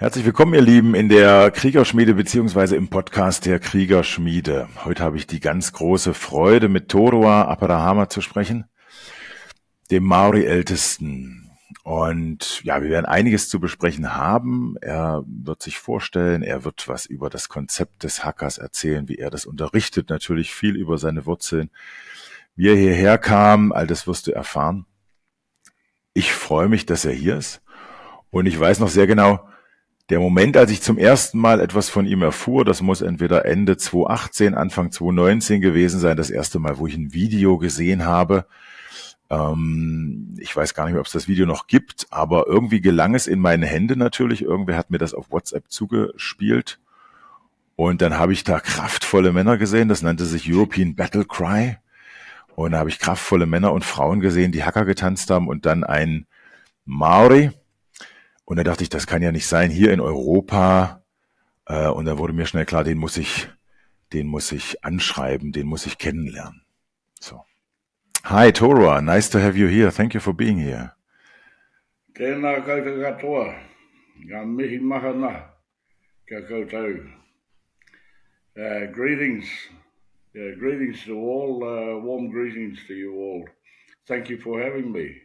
Herzlich willkommen, ihr Lieben, in der Kriegerschmiede beziehungsweise im Podcast der Kriegerschmiede. Heute habe ich die ganz große Freude, mit Toroa Aperahama zu sprechen, dem Maori-Ältesten. Und ja, wir werden einiges zu besprechen haben. Er wird sich vorstellen, er wird was über das Konzept des Hakas erzählen, wie er das unterrichtet, natürlich viel über seine Wurzeln, wie er hierher kam, all das wirst du erfahren. Ich freue mich, dass er hier ist und ich weiß noch sehr genau, der Moment, als ich zum ersten Mal etwas von ihm erfuhr, das muss entweder Ende 2018, Anfang 2019 gewesen sein, das erste Mal, wo ich ein Video gesehen habe. Ich weiß gar nicht mehr, ob es das Video noch gibt, aber irgendwie gelang es in meine Hände natürlich. Irgendwer hat mir das auf WhatsApp zugespielt. Und dann habe ich da kraftvolle Männer gesehen, das nannte sich European Battle Cry. Und da habe ich kraftvolle Männer und Frauen gesehen, die Haka getanzt haben und dann ein Maori. Und da dachte ich, das kann ja nicht sein, hier in Europa. Und da wurde mir schnell klar, den muss ich anschreiben, den muss ich kennenlernen. So. Hi, Toroa. Nice to have you here. Thank you for being here. Tēnā koutou katoa. Ngā mihi mahana ka koutou. Greetings. Greetings to all. Warm greetings to you all. Thank you for having me.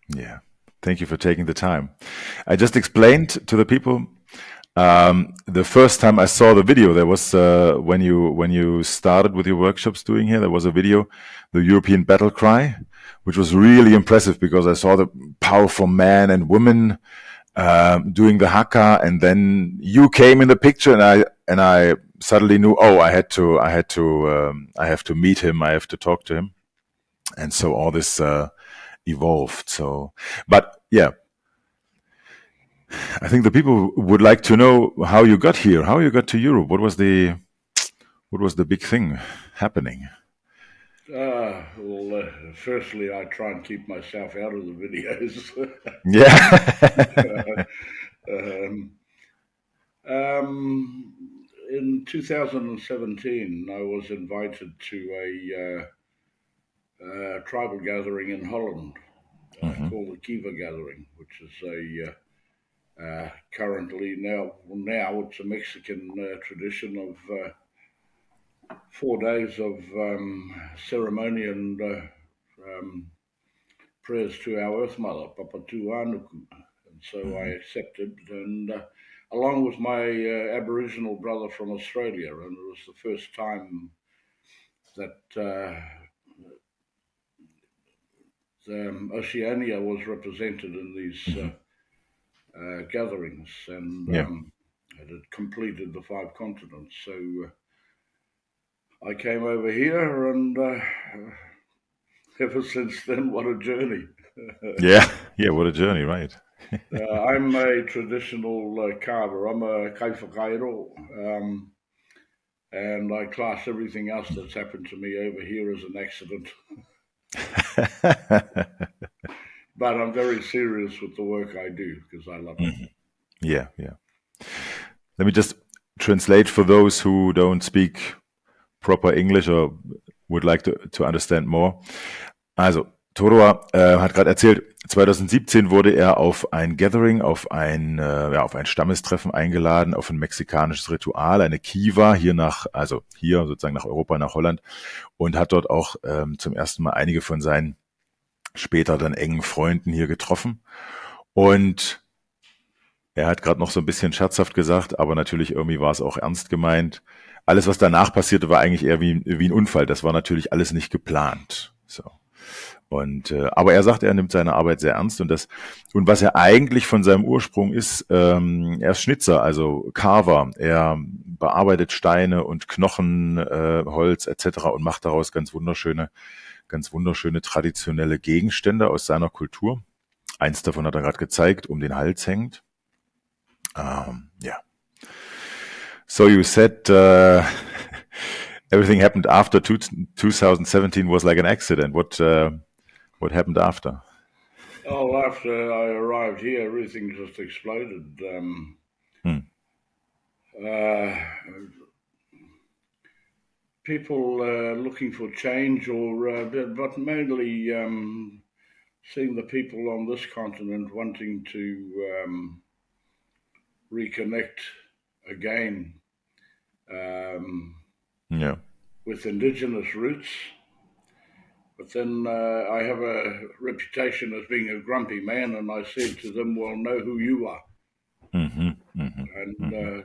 Yeah. Thank you for taking the time. I just explained to the people the first time I saw the video, there was when you started with your workshops doing here, there was a video, the European Battle Cry, which was really impressive because I saw the powerful men and women doing the Haka, and then you came in the picture, and I suddenly knew, I have to meet him, I have to talk to him, and so all this evolved. So, but yeah, I think the people would like to know how you got here, how you got to Europe. What was the big thing happening? Firstly, I try and keep myself out of the videos. Yeah. In 2017, I was invited to a tribal gathering in Holland called the Kiva Gathering, which is currently now it's a Mexican tradition of 4 days of ceremony and prayers to our Earth Mother, Papa Tuanuku. And so I accepted, and along with my Aboriginal brother from Australia, and it was the first time that Oceania was represented in these gatherings, and it had completed the 5 continents. So I came over here, and ever since then, what a journey. Yeah, what a journey, right? I'm a traditional carver. I'm a kaifakairo, and I class everything else that's happened to me over here as an accident. But I'm very serious with the work I do because I love it. Yeah. Let me just translate for those who don't speak proper English or would like to understand more. Also, Toroa hat gerade erzählt, 2017 wurde er auf ein Gathering, auf ein Stammestreffen eingeladen, auf ein mexikanisches Ritual, eine Kiva, hier sozusagen nach Europa, nach Holland, und hat dort auch zum ersten Mal einige von seinen später dann engen Freunden hier getroffen. Und er hat gerade noch so ein bisschen scherzhaft gesagt, aber natürlich irgendwie war es auch ernst gemeint. Alles, was danach passierte, war eigentlich eher wie ein Unfall. Das war natürlich alles nicht geplant. So. Und aber er sagt, er nimmt seine Arbeit sehr ernst, und was er eigentlich von seinem Ursprung ist, er ist Schnitzer, also Carver. Er bearbeitet Steine und Knochen, Holz etc. und macht daraus ganz wunderschöne traditionelle Gegenstände aus seiner Kultur. Eins davon hat er gerade gezeigt, um den Hals hängt. Yeah. So you said everything happened after 2017 was like an accident. What happened after? Oh, after I arrived here, everything just exploded. People looking for change, but mainly seeing the people on this continent wanting to reconnect again Ja. with indigenous roots. But then I have a reputation as being a grumpy man, and I said to them, well, know who you are. Mhm, mhm, And mhm,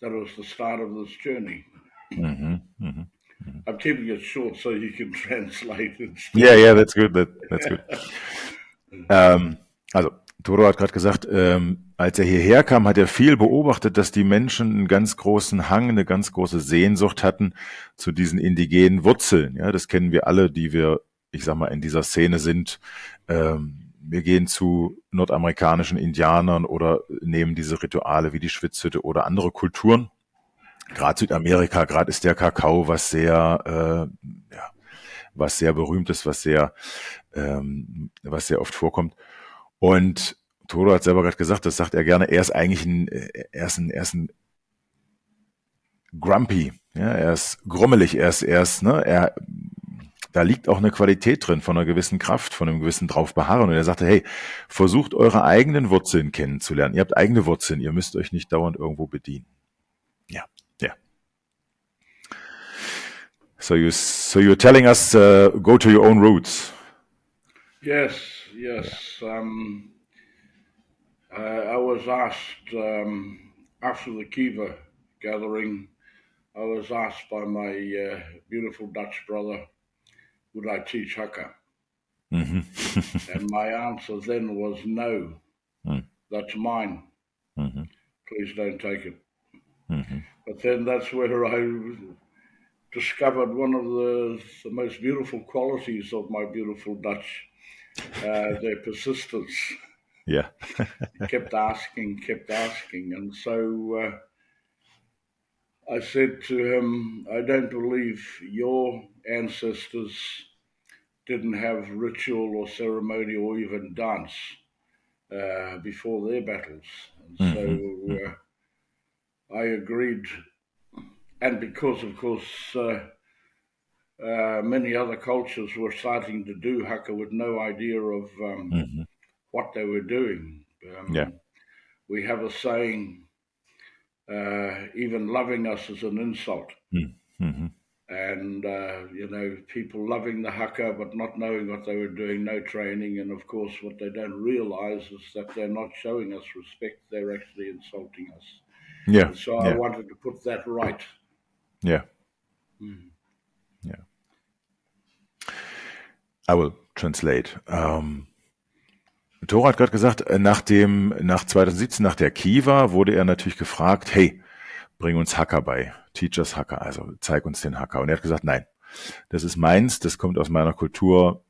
that was the start of this journey. mhm, mhm. I'm keeping it short so you can translate Yeah, instead of... yeah, that's good. That's good. Also, Toro hat gerade gesagt, als er hierher kam, hat er viel beobachtet, dass die Menschen einen ganz großen Hang, eine ganz große Sehnsucht hatten zu diesen indigenen Wurzeln. Ja, das kennen wir alle, die wir, ich sag mal, in dieser Szene sind. Wir gehen zu nordamerikanischen Indianern oder nehmen diese Rituale wie die Schwitzhütte oder andere Kulturen. Gerade Südamerika, gerade ist der Kakao was sehr berühmt ist, was sehr oft vorkommt. Und Toro hat selber gerade gesagt, das sagt er gerne, er ist eigentlich er ist ein Grumpy, ja, er ist grummelig, da liegt auch eine Qualität drin von einer gewissen Kraft, von einem gewissen drauf beharren. Und er sagte, hey, versucht eure eigenen Wurzeln kennenzulernen. Ihr habt eigene Wurzeln, ihr müsst euch nicht dauernd irgendwo bedienen. Ja, ja. So you're telling us, go to your own roots. Yes. I was asked after the Kiva gathering, I was asked by my beautiful Dutch brother, would I teach Haka? Mhm. And my answer then was no, that's mine. Mhm. Please don't take it. Mhm. But then that's where I discovered one of the most beautiful qualities of my beautiful Dutch, their persistence. Yeah. kept asking. And so I said to him, I don't believe your ancestors didn't have ritual or ceremony or even dance before their battles. And so I agreed. And because, of course, many other cultures were starting to do Haka with no idea of what they were doing. Yeah. We have a saying, even loving us is an insult. Mm-hmm. And, people loving the Haka but not knowing what they were doing, no training. And, of course, what they don't realize is that they're not showing us respect. They're actually insulting us. Yeah. And so I wanted to put that right. Yeah. Yeah. I will translate. Toro hat gerade gesagt, nach 2017, nach der Kiva, wurde er natürlich gefragt, hey, bring uns Haka bei, teach us Haka, also zeig uns den Haka. Und er hat gesagt, nein, das ist meins, das kommt aus meiner Kultur,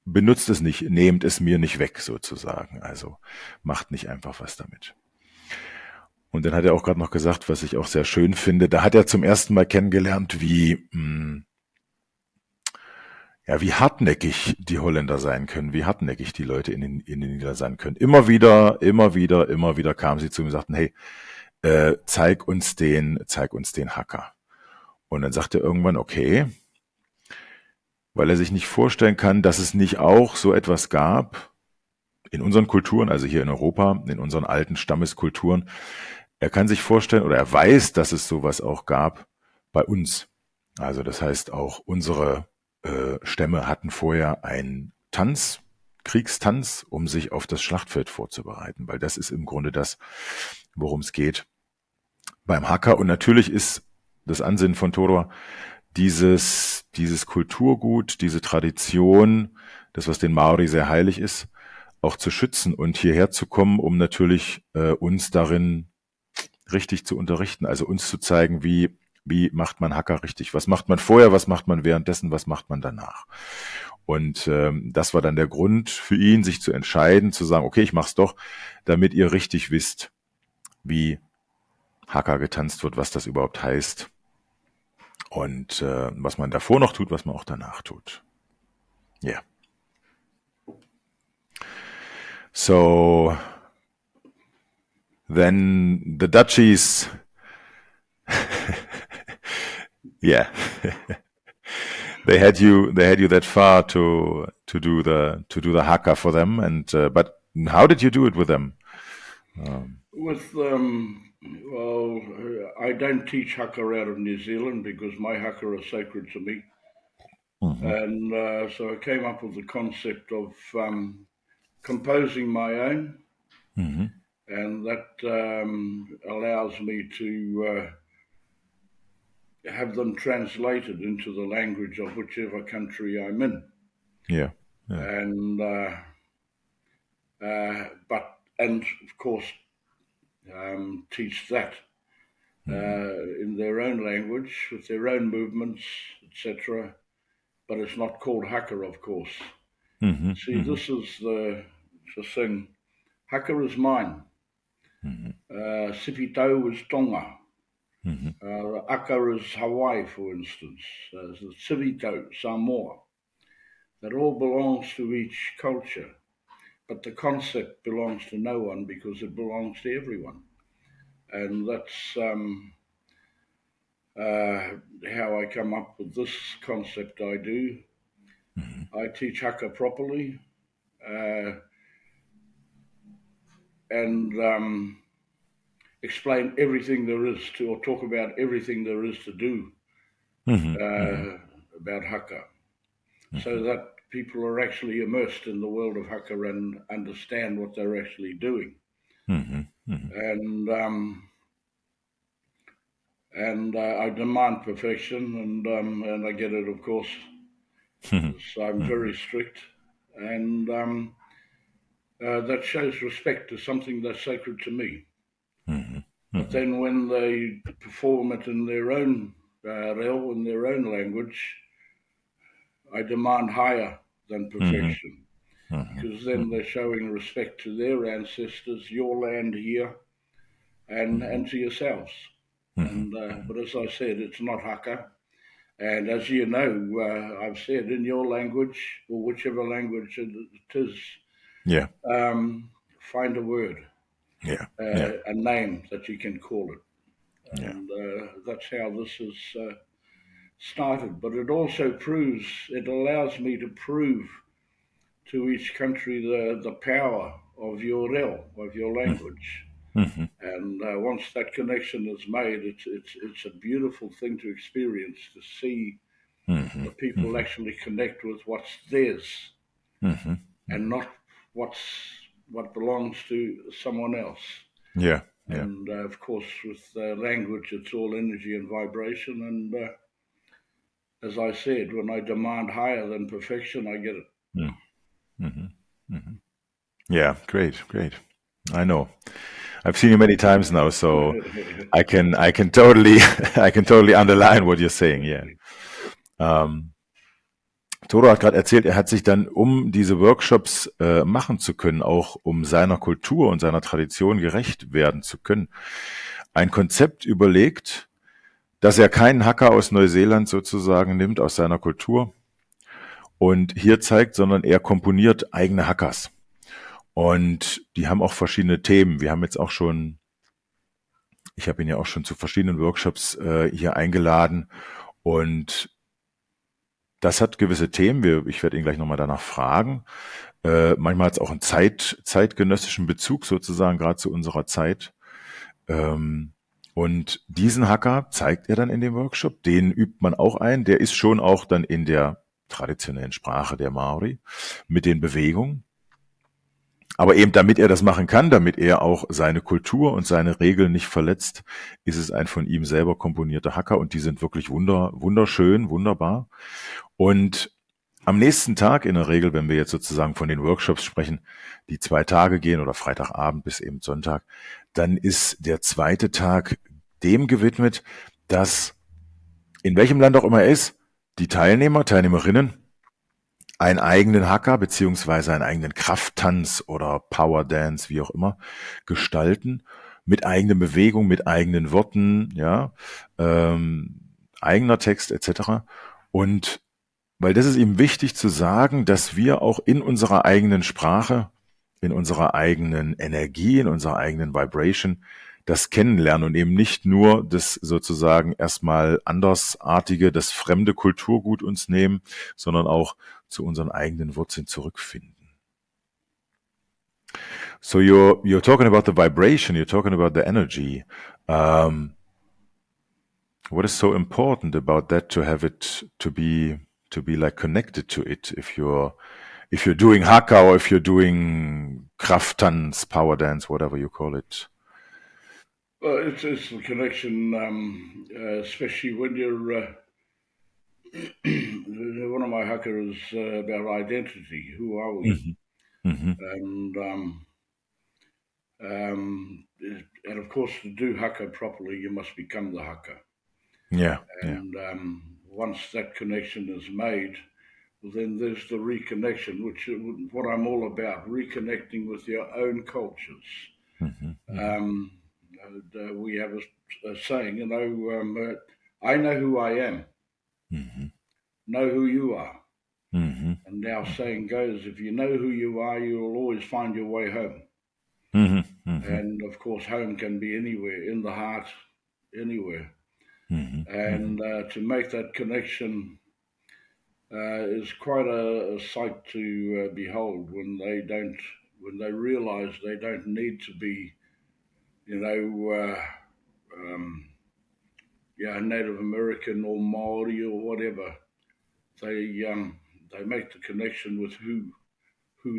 benutzt es nicht, nehmt es mir nicht weg sozusagen, also macht nicht einfach was damit. Und dann hat er auch gerade noch gesagt, was ich auch sehr schön finde, da hat er zum ersten Mal kennengelernt, wie hartnäckig die Holländer sein können, wie hartnäckig die Leute in den Niederlanden sein können. Immer wieder kamen sie zu mir und sagten, hey, zeig uns den Haka. Und dann sagte er irgendwann, okay, weil er sich nicht vorstellen kann, dass es nicht auch so etwas gab in unseren Kulturen, also hier in Europa, in unseren alten Stammeskulturen. Er kann sich vorstellen oder er weiß, dass es sowas auch gab bei uns. Also das heißt auch unsere Stämme hatten vorher einen Tanz, Kriegstanz, um sich auf das Schlachtfeld vorzubereiten, weil das ist im Grunde das, worum es geht beim Haka. Und natürlich ist das Ansinnen von Toro, dieses Kulturgut, diese Tradition, das, was den Maori sehr heilig ist, auch zu schützen und hierher zu kommen, um natürlich uns darin richtig zu unterrichten, also uns zu zeigen, wie macht man Haka richtig, was macht man vorher, was macht man währenddessen, was macht man danach. Und das war dann der Grund für ihn, sich zu entscheiden, zu sagen, okay, ich mach's doch, damit ihr richtig wisst, wie Haka getanzt wird, was das überhaupt heißt und was man davor noch tut, was man auch danach tut. Ja. Yeah. So then the Dutchies, yeah, they had you that far to do the Haka for them, and but how did you do it with them? With well, I don't teach Haka out of New Zealand because my Haka are sacred to me, and so I came up with the concept of composing my own, and that allows me to have them translated into the language of whichever country I'm in. Yeah. And and of course teach that in their own language with their own movements, etc. But it's not called Haka, of course. See, this is the thing. Haka is mine. Sipitau is Tonga. Aka is Hawaii, for instance. The Sipitau, Samoa. That all belongs to each culture. But the concept belongs to no one because it belongs to everyone. And that's how I come up with this concept I do. I teach Haka properly and explain everything there is to, or talk about everything there is to do about Haka, so that people are actually immersed in the world of Haka and understand what they're actually doing. And I demand perfection, and I get it, of course. So I'm very strict, and that shows respect to something that's sacred to me. But then when they perform it in their own reo, in their own language, I demand higher than perfection, because then they're showing respect to their ancestors, your land here, and to yourselves. But as I said, it's not Haka. And as you know, I've said in your language, or whichever language it is, find a word, a name that you can call it. And that's how this is started. But it also proves, it allows me to prove to each country the power of your reo, of your language. And once that connection is made, it's a beautiful thing to experience, to see the people actually connect with what's theirs and not what belongs to someone else. And of course, with language, it's all energy and vibration. And as I said, when I demand higher than perfection, I get it. Yeah, great. I know. I've seen you many times now, so I can totally underline what you're saying. Yeah. Toro hat gerade erzählt, er hat sich dann, um diese Workshops machen zu können, auch um seiner Kultur und seiner Tradition gerecht werden zu können, ein Konzept überlegt, dass er keinen Haka aus Neuseeland sozusagen nimmt, aus seiner Kultur und hier zeigt, sondern er komponiert eigene Hakas. Und die haben auch verschiedene Themen. Ich habe ihn ja auch schon zu verschiedenen Workshops hier eingeladen und das hat gewisse Themen. Ich werde ihn gleich nochmal danach fragen. Manchmal hat es auch einen zeitgenössischen Bezug sozusagen, gerade zu unserer Zeit. Und diesen Haka zeigt er dann in dem Workshop. Den übt man auch ein. Der ist schon auch dann in der traditionellen Sprache der Maori mit den Bewegungen. Aber eben damit er das machen kann, damit er auch seine Kultur und seine Regeln nicht verletzt, ist es ein von ihm selber komponierter Haka und die sind wirklich wunderschön, wunderbar. Und am nächsten Tag in der Regel, wenn wir jetzt sozusagen von den Workshops sprechen, die 2 Tage gehen oder Freitagabend bis eben Sonntag, dann ist der zweite Tag dem gewidmet, dass in welchem Land auch immer er ist, die Teilnehmerinnen einen eigenen Haka beziehungsweise einen eigenen Krafttanz oder Power Dance, wie auch immer, gestalten, mit eigenen Bewegungen, mit eigenen Worten, eigener Text etc. Und weil das ist ihm wichtig zu sagen, dass wir auch in unserer eigenen Sprache, in unserer eigenen Energie, in unserer eigenen Vibration das kennenlernen und eben nicht nur das sozusagen erstmal andersartige, das fremde Kulturgut uns nehmen, sondern auch zu unseren eigenen Wurzeln zurückfinden. So you're talking about the vibration, you're talking about the energy. Um, what is so important about that to have it to be like connected to it if you're doing Haka or if you're doing Krafttanz, power dance, whatever you call it. Well, it's the connection, especially when you're. One of my Haka is about identity. Who are we? Mm-hmm. And um, and of course, to do Haka properly, you must become the Haka. Yeah, yeah. And once that connection is made, then there's the reconnection, which is what I'm all about: reconnecting with your own cultures. Mm-hmm. Um, we have a saying, I know who I am, Mm-hmm. know who you are. Mm-hmm. And our saying goes, if you know who you are, you will always find your way home. Mm-hmm. Mm-hmm. And of course, home can be anywhere, in the heart, anywhere. Mm-hmm. And to make that connection is quite a sight to behold when they realize they don't need to be, you know, Native American or Maori or whatever. They make the connection with who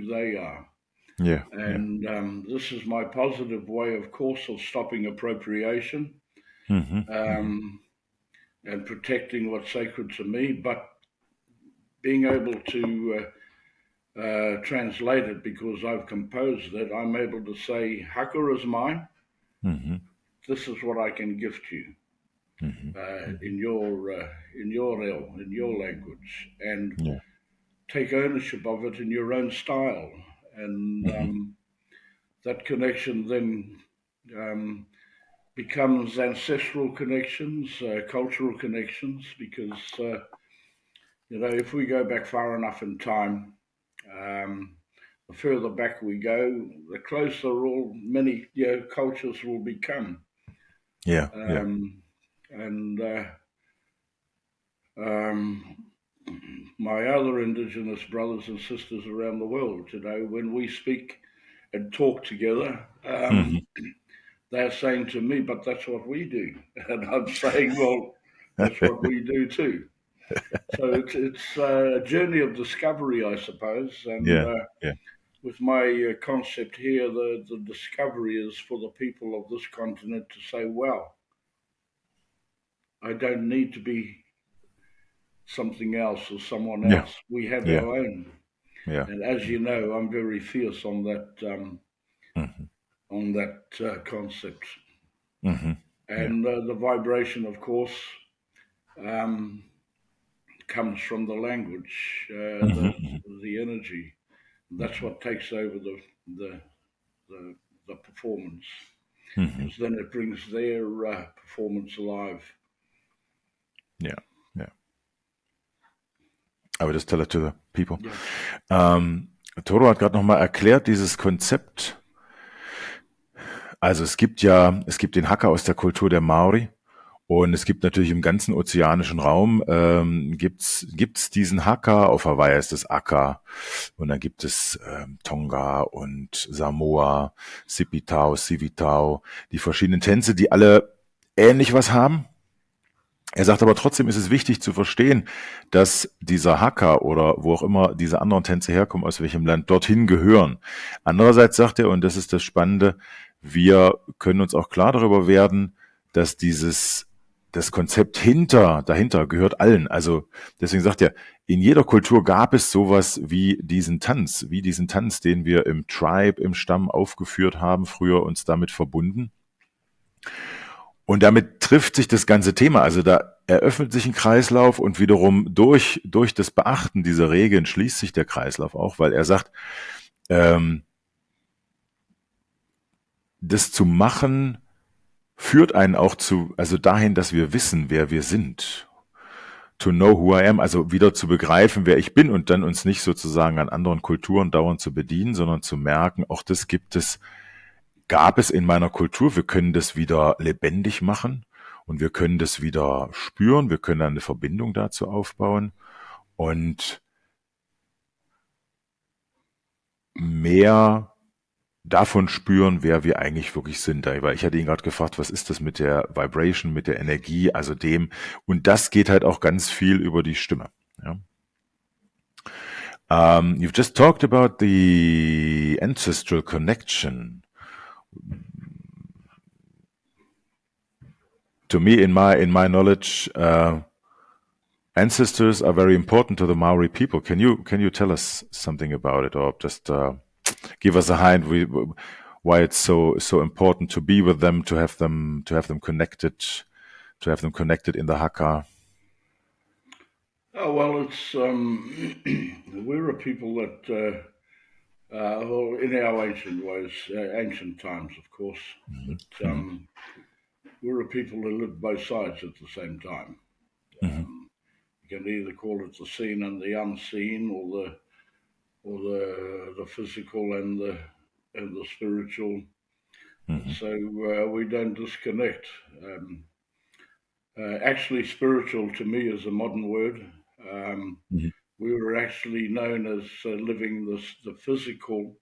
they are. Yeah, yeah. And this is my positive way, of course, of stopping appropriation Mm-hmm. Mm-hmm. um, and protecting what's sacred to me, but being able to translate it because I've composed it. I'm able to say, Haka is mine. Mm-hmm. This is what I can gift you Mm-hmm. in your language, and Yeah. take ownership of it in your own style. And Mm-hmm. that connection then um, becomes ancestral connections, cultural connections, because if we go back far enough in time, um, the further back we go, the closer all many cultures will become. Yeah, yeah. Um, and um, my other Indigenous brothers and sisters around the world, when we speak and talk together, Mm-hmm. they're saying to me, but that's what we do. And I'm saying, well, that's what we do too. So it's a journey of discovery, I suppose. And Yeah, yeah. with my concept here, the discovery is for the people of this continent to say, well, I don't need to be something else or someone Yeah, else. We have yeah, our own. yeah. And as you know, I'm very fierce Mm-hmm. on that concept. Mm-hmm. Yeah. And the vibration, of course, um, comes from the language, Mm-hmm. the energy. That's Mm-hmm. what takes over the the, the performance, Mm-hmm. because then it brings their performance alive. Yeah, yeah. Aber das tell it to the people. Yeah. Toro hat gerade nochmal erklärt, dieses Konzept. Also es gibt den Haka aus der Kultur der Maori und es gibt natürlich im ganzen ozeanischen Raum gibt's diesen Haka. Auf Hawaii ist es Aka und dann gibt es Tonga und Samoa, Sipitao, Sivitao, die verschiedenen Tänze, die alle ähnlich was haben. Er sagt aber trotzdem ist es wichtig zu verstehen, dass dieser Haka oder wo auch immer diese anderen Tänze herkommen, aus welchem Land, dorthin gehören. Andererseits sagt er, und das ist das Spannende, wir können uns auch klar darüber werden, dass das Konzept dahinter gehört allen. Also deswegen sagt er, in jeder Kultur gab es sowas wie diesen Tanz, den wir im Tribe, im Stamm aufgeführt haben, früher uns damit verbunden. Und damit trifft sich das ganze Thema. Also da eröffnet sich ein Kreislauf und wiederum durch das Beachten dieser Regeln schließt sich der Kreislauf auch, weil er sagt, das zu machen führt einen auch also dahin, dass wir wissen, wer wir sind. To know who I am, also wieder zu begreifen, wer ich bin und dann uns nicht sozusagen an anderen Kulturen dauernd zu bedienen, sondern zu merken, auch das gab es in meiner Kultur. Wir können das wieder lebendig machen und wir können das wieder spüren. Wir können eine Verbindung dazu aufbauen und mehr davon spüren, wer wir eigentlich wirklich sind. Weil ich hatte ihn gerade gefragt, was ist das mit der Vibration, mit der Energie, also dem. Und das geht halt auch ganz viel über die Stimme. Ja. You've just talked about the ancestral connection. To me, in my knowledge, ancestors are very important to the Maori people. Can you tell us something about it, or just give us a hint why it's so important to be with them, to have them connected, in the Haka? Oh, well, it's we're a people that, well, in our ancient ways, ancient times, of course, but we're a people who live both sides at the same time. You can either call it the seen and the unseen, or the physical and the spiritual. So we don't disconnect. Actually, spiritual to me is a modern word. We were actually known as living the physical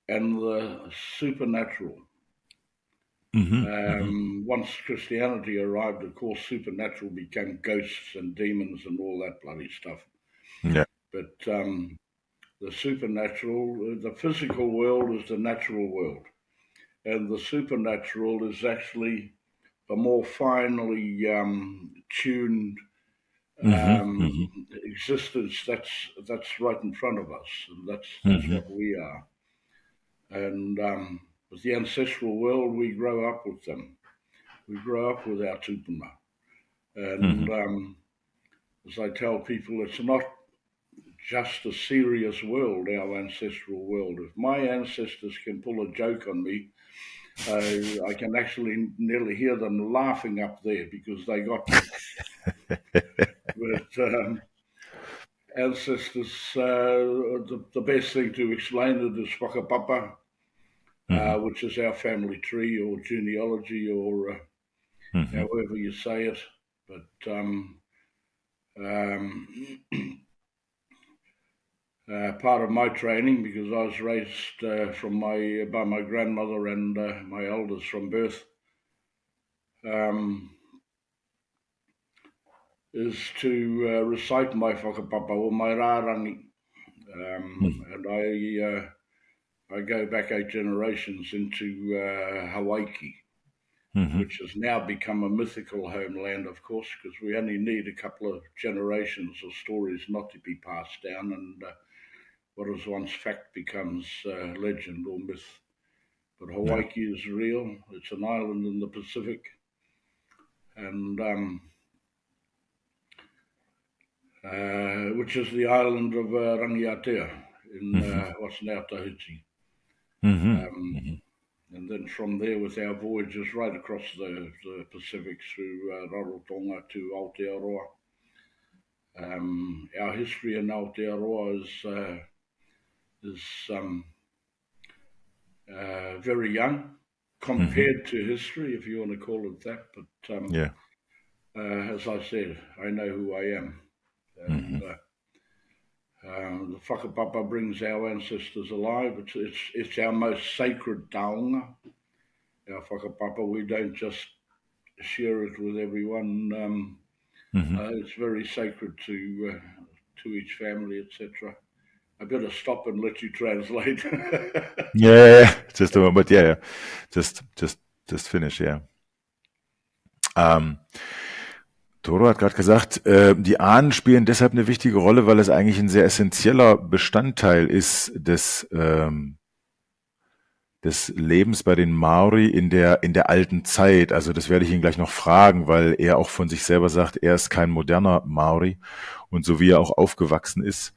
and the supernatural. Once Christianity arrived, of course, supernatural became ghosts and demons and all that bloody stuff. Yeah. But the supernatural, the physical world is the natural world, and the supernatural is actually a more finely tuned existence that's right in front of us, and that's what we are. And with the ancestral world, we grow up with them. We grow up with our tupuna. And as I tell people, it's not just a serious world, our ancestral world. If my ancestors can pull a joke on me, I can actually nearly hear them laughing up there because they got me. But ancestors, the best thing to explain it is whakapapa, which is our family tree or genealogy or however you say it. But part of my training, because I was raised by my grandmother and my elders from birth, is to recite my whakapapa or my rārangi. And I go back 8 generations into Hawaii, which has now become a mythical homeland, of course, because we only need a couple of generations of stories not to be passed down, and what was once fact becomes legend or myth. But Hawaii is real. It's an island in the Pacific, and which is the island of Rangiatea in what's now Tahiti. And then from there, with our voyages right across the Pacific through Rarotonga to Aotearoa. Our history in Aotearoa is very young compared to history, if you want to call it that. But as I said, I know who I am. And the whakapapa brings our ancestors alive. It's our most sacred taonga. Our whakapapa, we don't just share it with everyone. It's very sacred to each family, etc. I better stop and let you translate. Just a moment. Yeah. Just finish. Yeah. Toro hat gerade gesagt, die Ahnen spielen deshalb eine wichtige Rolle, weil es eigentlich ein sehr essentieller Bestandteil ist des Lebens bei den Maori in der alten Zeit. Also das werde ich ihn gleich noch fragen, weil er auch von sich selber sagt, er ist kein moderner Maori, und so wie er auch aufgewachsen ist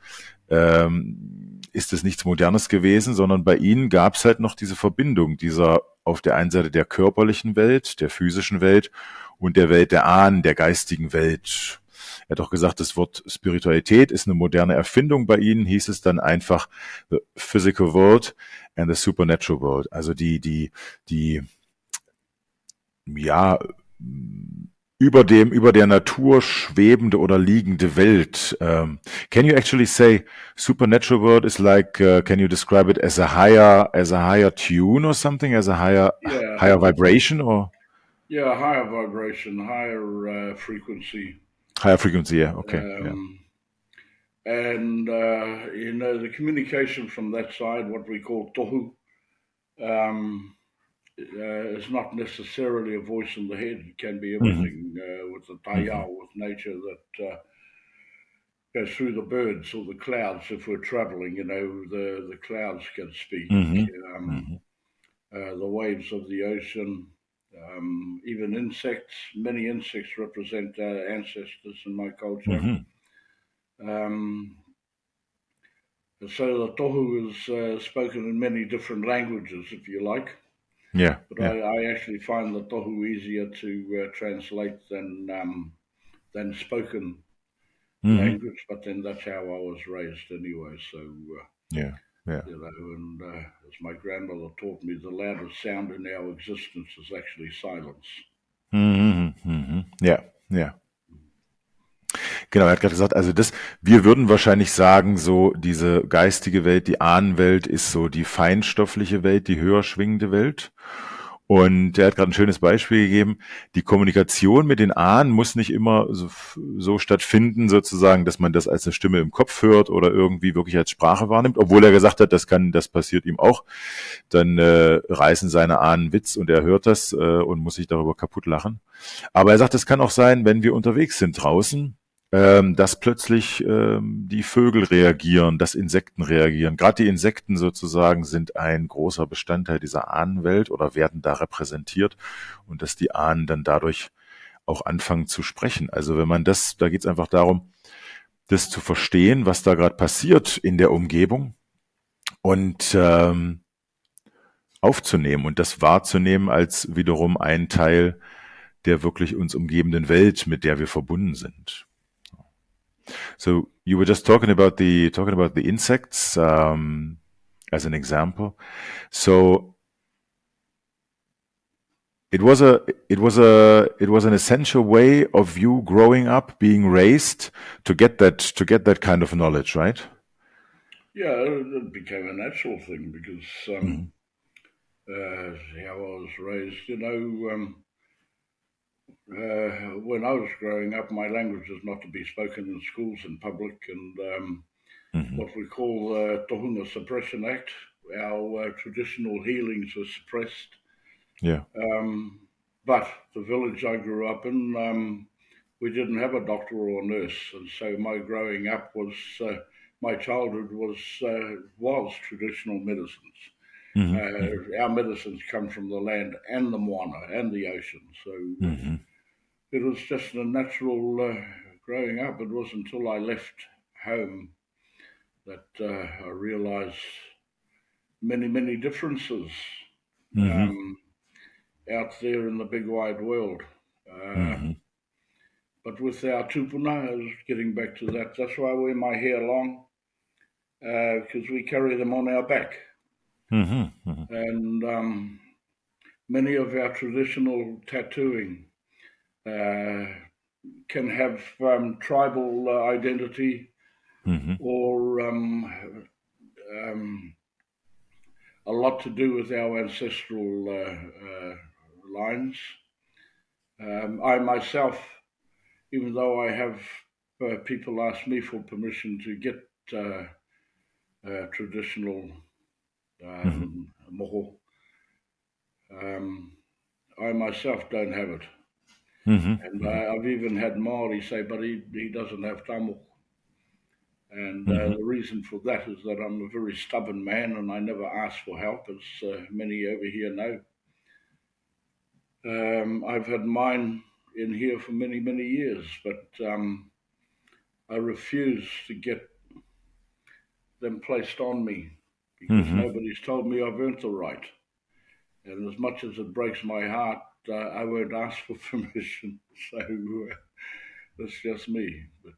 es nichts Modernes gewesen, sondern bei ihnen gab es halt noch diese Verbindung dieser auf der einen Seite der körperlichen Welt, der physischen Welt und der Welt der Ahnen, der geistigen Welt. Er hat auch gesagt, das Wort Spiritualität ist eine moderne Erfindung. Bei ihnen hieß es dann einfach the physical world and the supernatural world. Also die über der Natur schwebende oder liegende Welt. Can you actually say supernatural world is like? Can you describe it as a higher tune or something, as a higher vibration or higher vibration, higher frequency, higher frequency? Yeah. Okay. Yeah. And the communication from that side, what we call tohu, is not necessarily a voice in the head. It can be everything with the taiao, with nature that goes through the birds or the clouds. If we're traveling, the clouds can speak. The waves of the ocean, even insects. Many insects represent our ancestors in my culture. So the tohu is spoken in many different languages, if you like. Yeah. But I actually find the tohu easier to translate than spoken language. But then that's how I was raised anyway. So yeah. And as my grandmother taught me, the loudest sound in our existence is actually silence. Ja. Genau, er hat gerade gesagt, also wir würden wahrscheinlich sagen, so diese geistige Welt, die Ahnenwelt ist so die feinstoffliche Welt, die höher schwingende Welt. Und er hat gerade ein schönes Beispiel gegeben. Die Kommunikation mit den Ahnen muss nicht immer so stattfinden, sozusagen, dass man das als eine Stimme im Kopf hört oder irgendwie wirklich als Sprache wahrnimmt, obwohl er gesagt hat, das passiert ihm auch. Dann reißen seine Ahnen Witz und er hört das und muss sich darüber kaputt lachen. Aber er sagt, es kann auch sein, wenn wir unterwegs sind draußen, dass plötzlich die Vögel reagieren, dass Insekten reagieren. Gerade die Insekten sozusagen sind ein großer Bestandteil dieser Ahnenwelt oder werden da repräsentiert und dass die Ahnen dann dadurch auch anfangen zu sprechen. Also wenn man da geht es einfach darum, das zu verstehen, was da gerade passiert in der Umgebung und aufzunehmen und das wahrzunehmen als wiederum ein Teil der wirklich uns umgebenden Welt, mit der wir verbunden sind. So you were just talking about the insects as an example. So it was an essential way of you growing up, being raised to get that kind of knowledge, right? Yeah, it became a natural thing because how I was raised. When I was growing up, my language was not to be spoken in schools in public, and what we call the Tohunga Suppression Act. Our traditional healings were suppressed. Yeah. But the village I grew up in, we didn't have a doctor or a nurse, and so my growing up was, my childhood was traditional medicines. Our medicines come from the land and the moana and the ocean, so it was just a natural growing up. It wasn't until I left home that I realised many differences out there in the big wide world. But with our tupuna, I was getting back to that. That's why I wear my hair long, because we carry them on our back. And many of our traditional tattooing can have tribal identity or a lot to do with our ancestral lines. I myself, even though I have people ask me for permission to get traditional moho, I myself don't have it. And I've even had Maori say, but he doesn't have tamo. And the reason for that is that I'm a very stubborn man and I never ask for help, as many over here know. I've had mine in here for many years, but I refuse to get them placed on me because nobody's told me I've earned the right. And as much as it breaks my heart, I won't ask for permission. So that's just me. But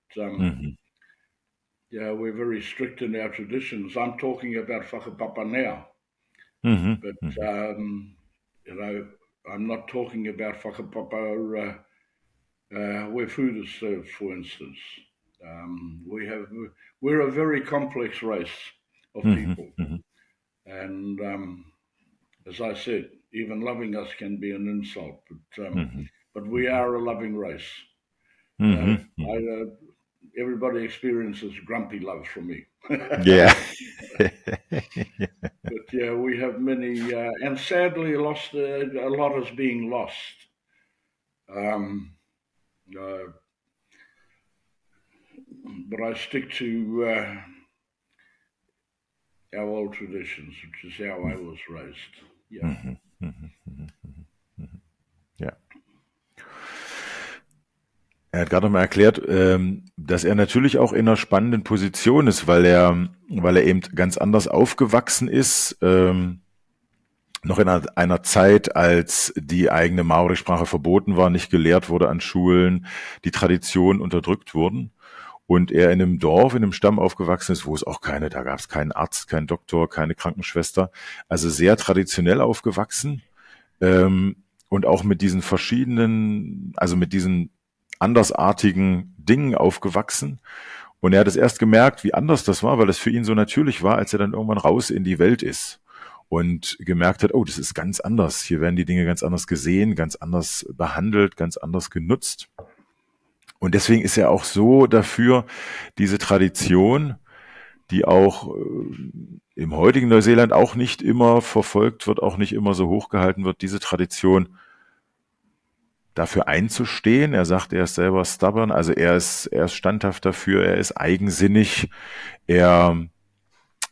yeah, we're very strict in our traditions. I'm talking about whakapapa now. But I'm not talking about whakapapa where food is served, for instance. We're a very complex race of people, and as I said, even loving us can be an insult. But we are a loving race. Everybody experiences grumpy love from me. Yeah. But yeah, we have many, and sadly, lost a lot is being lost. But I stick to our old traditions, which is how I was raised. Yeah. Ja. Er hat gerade noch mal erklärt, dass er natürlich auch in einer spannenden Position ist, weil er eben ganz anders aufgewachsen ist, noch in einer Zeit, als die eigene Maori-Sprache verboten war, nicht gelehrt wurde an Schulen, die Traditionen unterdrückt wurden. Und er in einem Dorf, in einem Stamm aufgewachsen ist, wo es auch da gab es keinen Arzt, keinen Doktor, keine Krankenschwester, also sehr traditionell aufgewachsen, und auch mit diesen mit diesen andersartigen Dingen aufgewachsen. Und er hat es erst gemerkt, wie anders das war, weil es für ihn so natürlich war, als er dann irgendwann raus in die Welt ist und gemerkt hat, oh, das ist ganz anders. Hier werden die Dinge ganz anders gesehen, ganz anders behandelt, ganz anders genutzt. Und deswegen ist er auch so dafür, diese Tradition, die auch im heutigen Neuseeland auch nicht immer verfolgt wird, auch nicht immer so hochgehalten wird, diese Tradition dafür einzustehen. Er sagt, er ist selber stubborn, also er ist standhaft dafür, er ist eigensinnig, er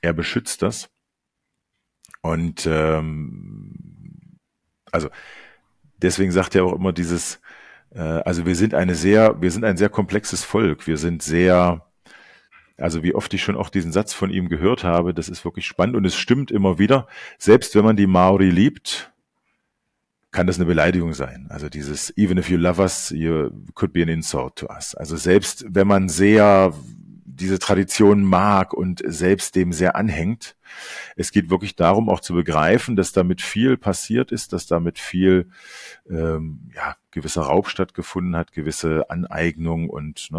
beschützt das. Und also deswegen sagt er auch immer also wir sind ein sehr komplexes Volk. Wir sind also wie oft ich schon auch diesen Satz von ihm gehört habe, das ist wirklich spannend und es stimmt immer wieder. Selbst wenn man die Maori liebt, kann das eine Beleidigung sein. Also even if you love us, you could be an insult to us. Also selbst wenn man sehr diese Tradition mag und selbst dem sehr anhängt, es geht wirklich darum, auch zu begreifen, dass damit viel passiert ist, dass damit viel gewisser Raub stattgefunden hat, gewisse Aneignung und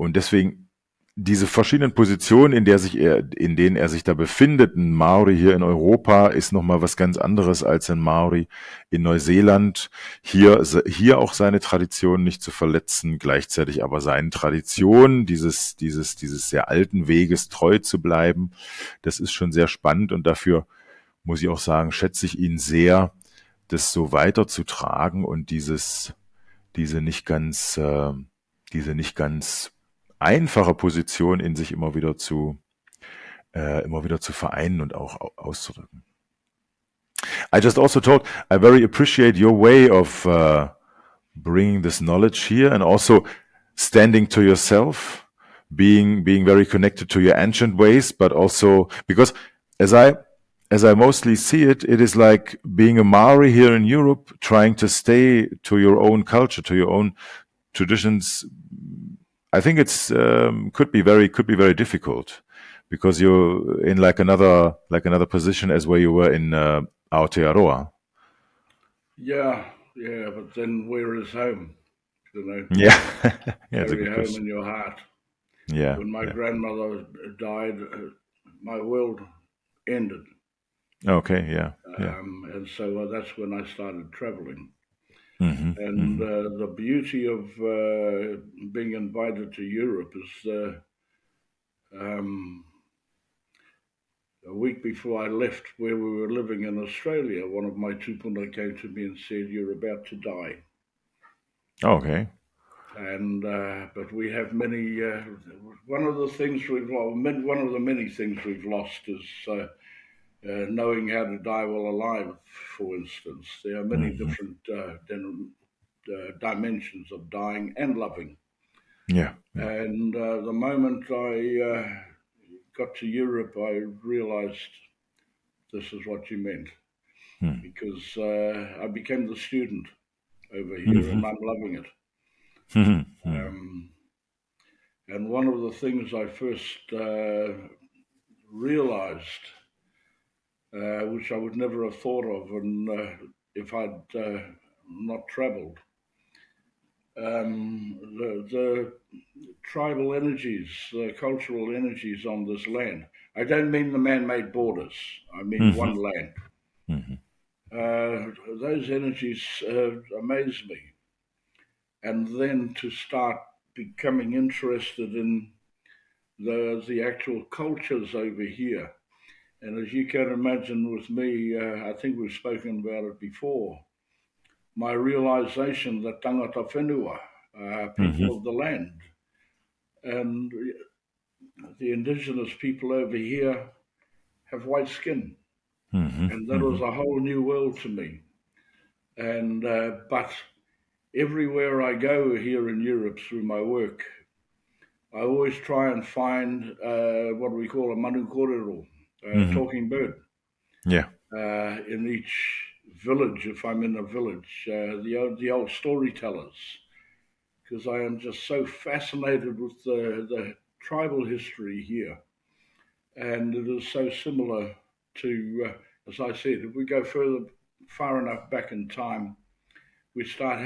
deswegen diese verschiedenen Positionen, in denen er sich da befindet, ein Maori hier in Europa ist nochmal was ganz anderes als ein Maori in Neuseeland. Hier auch seine Tradition nicht zu verletzen, gleichzeitig aber seinen Traditionen, dieses sehr alten Weges treu zu bleiben. Das ist schon sehr spannend und dafür muss ich auch sagen, schätze ich ihn sehr, das so weiterzutragen und diese nicht ganz einfache Position in sich immer wieder zu vereinen und auch auszudrücken. I just also thought I very appreciate your way of bringing this knowledge here and also standing to yourself, being very connected to your ancient ways, but also because as I mostly see it, it is like being a Maori here in Europe, trying to stay to your own culture, to your own traditions. I think it's could be very difficult because you're in like another position as where you were in Aotearoa. Yeah, but then where is home? Yeah, it's a good home question. In your heart. Yeah. When my grandmother died, my world ended. Okay. Yeah. And so that's when I started traveling. And the beauty of being invited to Europe is a week before I left where we were living in Australia, one of my tupuna came to me and said, "You're about to die." Okay. And but we have many. One of the many things we've lost is knowing how to die while alive. For instance, there are many different dimensions of dying and loving. Yeah. And the moment I got to Europe, I realized this is what you meant, because I became the student over here, and I'm loving it. And one of the things I first realized, which I would never have thought of, and if I'd not traveled, the tribal energies, the cultural energies on this land. I don't mean the man-made borders. I mean one land. Those energies amaze me. And then to start becoming interested in the actual cultures over here. And as you can imagine with me, I think we've spoken about it before, my realization that tangata whenua, people of the land, and the indigenous people over here have white skin. And that was a whole new world to me. And but everywhere I go here in Europe through my work, I always try and find what we call a manu kōrero, talking bird. Yeah. In each village, if I'm in a village, the old storytellers, because I am just so fascinated with the tribal history here. And it is so similar to, as I said, if we go far enough back in time, we start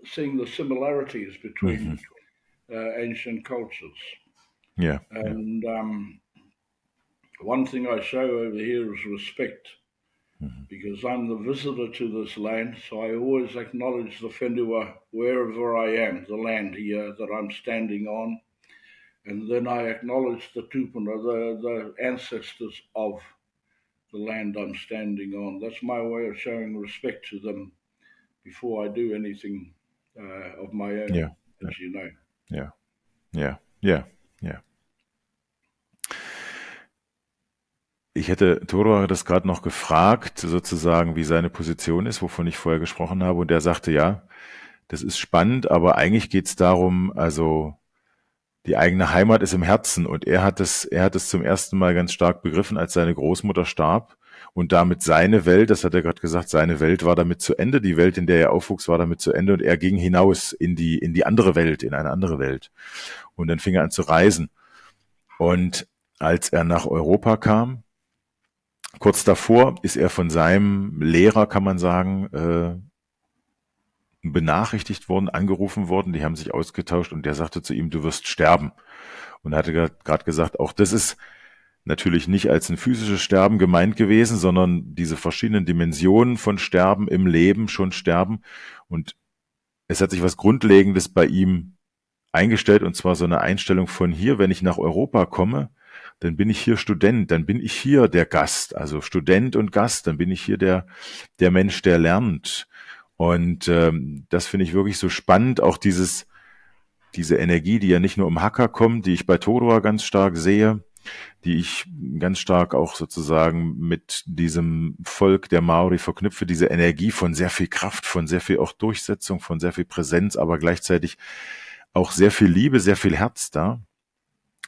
seeing the similarities between ancient cultures. Yeah. And one thing I show over here is respect, because I'm the visitor to this land, so I always acknowledge the whenua wherever I am, the land here that I'm standing on, and then I acknowledge the tupuna, the ancestors of the land I'm standing on. That's my way of showing respect to them before I do anything of my own, as you know. Ja. Ich hätte Toroa das gerade noch gefragt, sozusagen, wie seine Position ist, wovon ich vorher gesprochen habe. Und er sagte, ja, das ist spannend, aber eigentlich geht es darum, also die eigene Heimat ist im Herzen. Und er hat es zum ersten Mal ganz stark begriffen, als seine Großmutter starb. Und damit seine Welt, das hat er gerade gesagt, seine Welt war damit zu Ende. Die Welt, in der er aufwuchs, war damit zu Ende. Und er ging hinaus in die andere Welt, in eine andere Welt. Und dann fing er an zu reisen. Und als er nach Europa kam, kurz davor ist er von seinem Lehrer, kann man sagen, benachrichtigt worden, angerufen worden, die haben sich ausgetauscht und der sagte zu ihm, du wirst sterben. Und er hatte gerade gesagt, auch das ist natürlich nicht als ein physisches Sterben gemeint gewesen, sondern diese verschiedenen Dimensionen von Sterben im Leben, schon sterben. Und es hat sich was Grundlegendes bei ihm eingestellt, und zwar so eine Einstellung von hier, wenn ich nach Europa komme, dann bin ich hier Student, dann bin ich hier der Gast, also Student und Gast, dann bin ich hier der Mensch, der lernt. Und das finde ich wirklich so spannend, auch diese Energie, die ja nicht nur im Haka kommt, die ich bei Toroa ganz stark sehe, die ich ganz stark auch sozusagen mit diesem Volk der Maori verknüpfe, diese Energie von sehr viel Kraft, von sehr viel auch Durchsetzung, von sehr viel Präsenz, aber gleichzeitig auch sehr viel Liebe, sehr viel Herz da.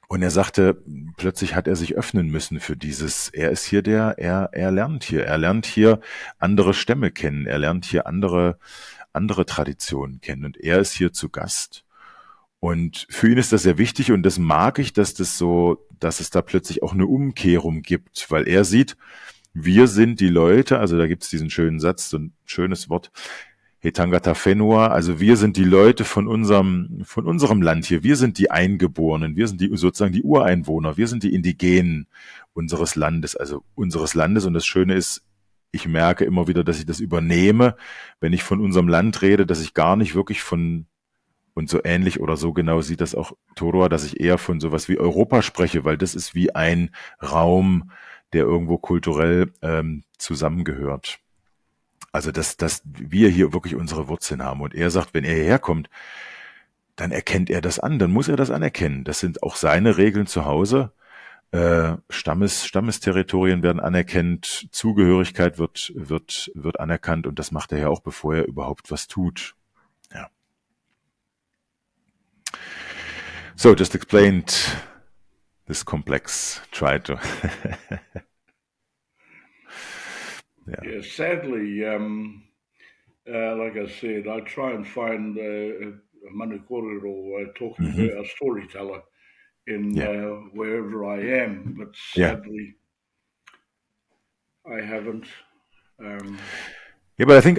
Und er sagte, plötzlich hat er sich öffnen müssen für dieses, er ist hier er lernt hier andere Stämme kennen, er lernt hier andere Traditionen kennen und er ist hier zu Gast. Und für ihn ist das sehr wichtig und das mag ich, dass es da plötzlich auch eine Umkehrung gibt, weil er sieht, wir sind die Leute, also da gibt es diesen schönen Satz, so ein schönes Wort, He tangata whenua, also wir sind die Leute von unserem Land hier, wir sind die Eingeborenen, wir sind sozusagen die Ureinwohner, wir sind die Indigenen unseres Landes, und das Schöne ist, ich merke immer wieder, dass ich das übernehme, wenn ich von unserem Land rede, dass ich gar nicht wirklich und so ähnlich oder so genau sieht das auch Toroa, dass ich eher von sowas wie Europa spreche, weil das ist wie ein Raum, der irgendwo kulturell zusammengehört. Also, dass wir hier wirklich unsere Wurzeln haben. Und er sagt, wenn er hierher kommt, dann erkennt er das an, dann muss er das anerkennen. Das sind auch seine Regeln zu Hause. Stammesterritorien werden anerkannt, Zugehörigkeit wird anerkannt und das macht er ja auch, bevor er überhaupt was tut. Ja. So, just explained this complex, try to Yeah, sadly, like I said, I try and find a manu kōrero talking about a storyteller in wherever I am, but sadly, I haven't. Yeah, but I think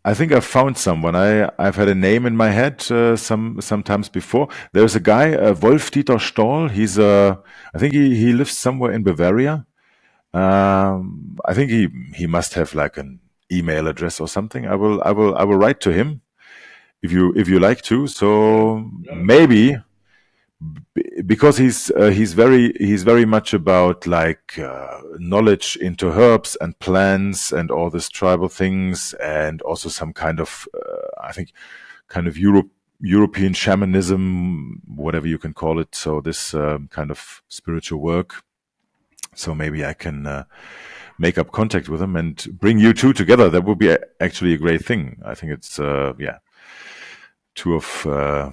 I think I've found someone. I've had a name in my head sometimes before. There's a guy, Wolf-Dieter Stoll. I think he lives somewhere in Bavaria. I think he must have like an email address or something. I will write to him if you like to. Yeah, So yeah, maybe because he's very much about like knowledge into herbs and plants and all these tribal things, and also some kind of I think kind of European shamanism, whatever you can call it. So this kind of spiritual work. So maybe I can make up contact with him and bring you two together. That would be actually a great thing. I think it's two of uh,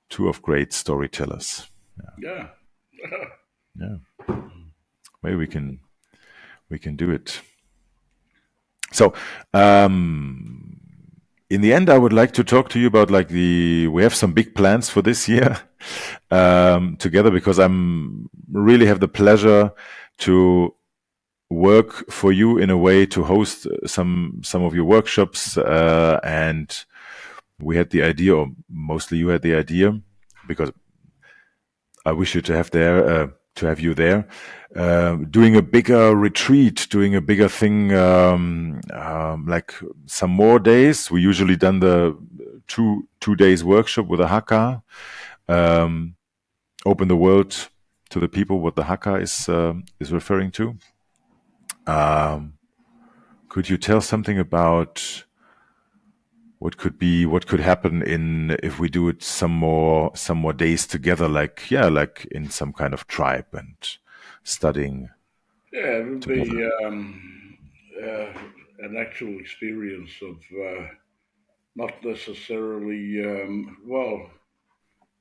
two of great storytellers. yeah. Yeah, maybe we can do it. So, in the end, I would like to talk to you about like we have some big plans for this year together, because I'm really have the pleasure to work for you in a way to host some of your workshops, and we had the idea, or mostly you had the idea, because I wish you to have you there, doing a bigger retreat, doing a bigger thing, like some more days. We usually done the 2 days workshop with a Haka, um, open the world to the people. What the Haka is referring to. Um, could you tell something about what could happen in if we do it some more days together, like like in some kind of tribe and studying Yeah, it would together. be uh, an actual experience of not necessarily, well,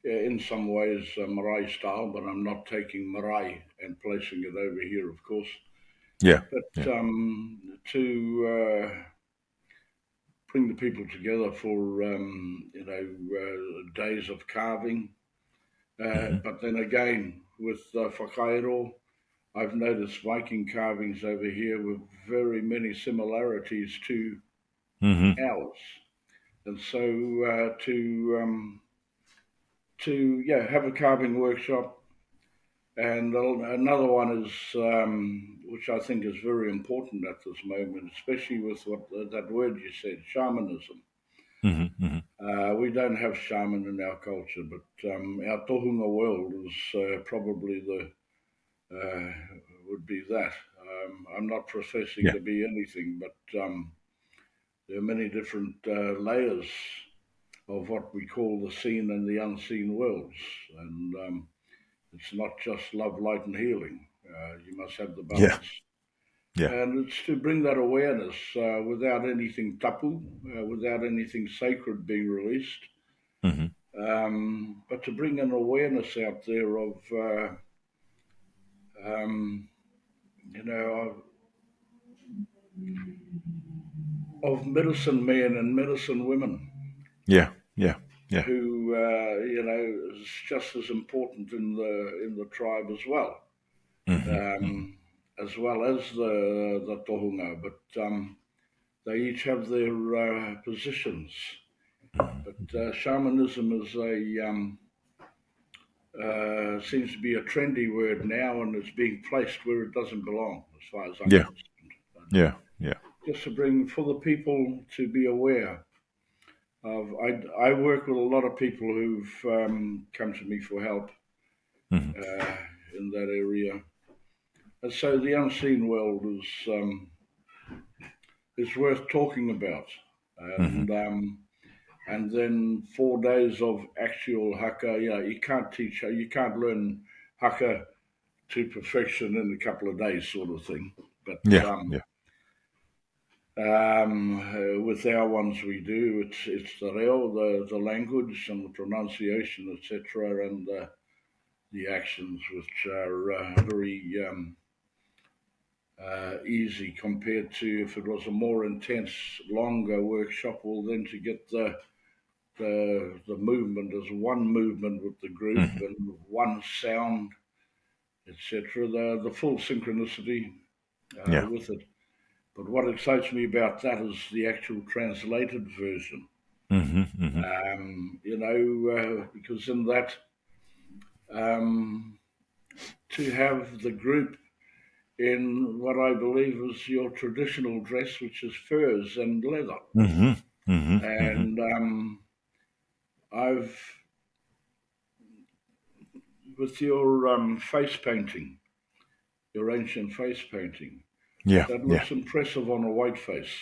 yeah, in some ways marae style, but I'm not taking marae and placing it over here, of course. Yeah, But yeah. to bring the people together for days of carving. Hmm. But then again, with whakairo, I've noticed Viking carvings over here with very many similarities to Hmm. ours, and so to yeah have a carving workshop. And another one is, which I think is very important at this moment, especially with what that word you said, shamanism. Hmm. Hmm. We don't have shaman in our culture, but our tohunga world is probably the uh, would be that. I'm not professing Yeah, to be anything, but there are many different layers of what we call the seen and the unseen worlds, and it's not just love, light, and healing. You must have the yeah, balance. yeah. And it's to bring that awareness without anything tapu, without anything sacred being released, Hmm. but to bring an awareness out there of, um, you know, of medicine men and medicine women Yeah, yeah, yeah. who, is just as important in the tribe Hmm. Hmm. as well as the tohunga. But they each have their positions. But shamanism is a seems to be a trendy word now, and it's being placed where it doesn't belong, as far as I'm Yeah, concerned. And yeah, yeah. just to bring for the people to be aware of, I work with a lot of people who've come to me for help Hmm. uh, in that area, and so the unseen world is worth talking about, Hmm. and then 4 days of actual haka. You can't teach, you can't learn haka to perfection in a couple of days, sort of thing. But Yeah, yeah. with our ones, we do. It's the reo, the language and the pronunciation, etc., and the actions, which are very easy compared to if it was a more intense, longer workshop. Well, then to get the movement as one movement with the group Hmm. and one sound, etc. The full synchronicity Yeah. with it. But what excites me about that is the actual translated version. Because in that, to have the group in what I believe is your traditional dress, which is furs and leather. And I've, with your face painting, your ancient face painting, that looks impressive on a white face,